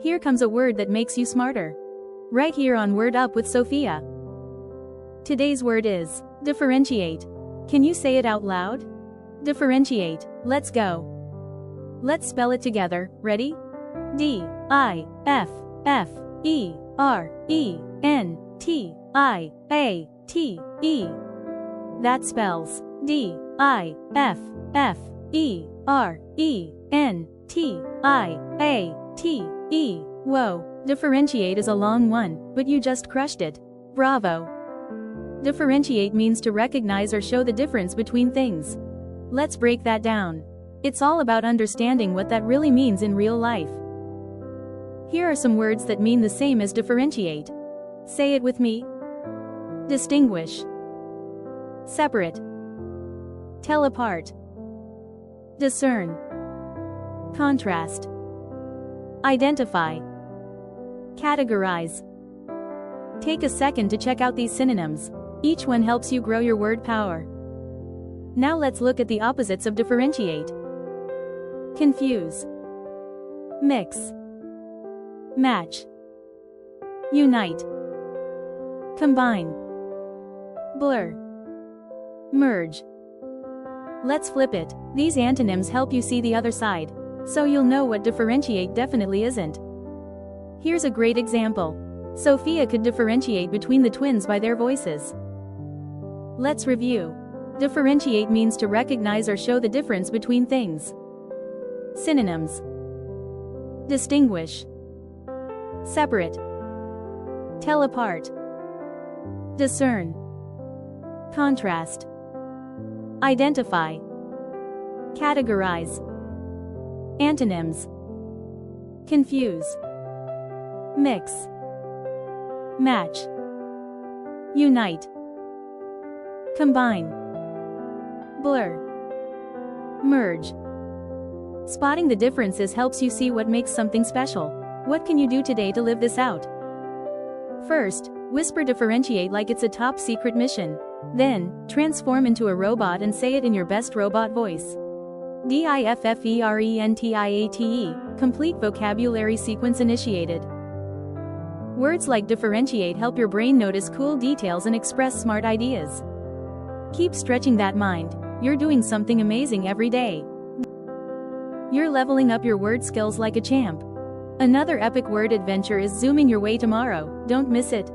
Here comes a word that makes you smarter. Right here on Word Up with Sophia. Today's word is differentiate. Can you say it out loud? Differentiate. Let's go. Let's spell it together. Ready? D-I-F-F-E-R-E-N-T-I-A-T-E. That spells D-I-F-F-E-R-E-N-T-I-A-T-E. Whoa, differentiate is a long one, but you just crushed it. Bravo. Differentiate means to recognize or show the difference between things. Let's break that down. It's all about understanding what that really means in real life. Here are some words that mean the same as differentiate. Say it with me. Distinguish. Separate. Tell apart. Discern. Contrast. Identify. Categorize. Take a second to check out these synonyms. Each one helps you grow your word power. Now let's look at the opposites of differentiate. Confuse. Mix. Match. Unite. Combine. Blur. Merge. Let's flip it. These antonyms help you see the other side, so you'll know what differentiate definitely isn't. Here's a great example. Sofia could differentiate between the twins by their voices. Let's review. Differentiate means to recognize or show the difference between things. Synonyms. Distinguish. Separate. Tell apart. Discern. Contrast. Identify. Categorize. Antonyms. Confuse. Mix. Match. Unite. Combine. Blur. Merge. Spotting the differences helps you see what makes something special. What can you do today to live this out? First, whisper differentiate like it's a top secret mission. Then, transform into a robot and say it in your best robot voice. D-I-F-F-E-R-E-N-T-I-A-T-E, complete vocabulary sequence initiated. Words like differentiate help your brain notice cool details and express smart ideas. Keep stretching that mind. You're doing something amazing every day. You're leveling up your word skills like a champ. Another epic word adventure is zooming your way tomorrow. Don't miss it.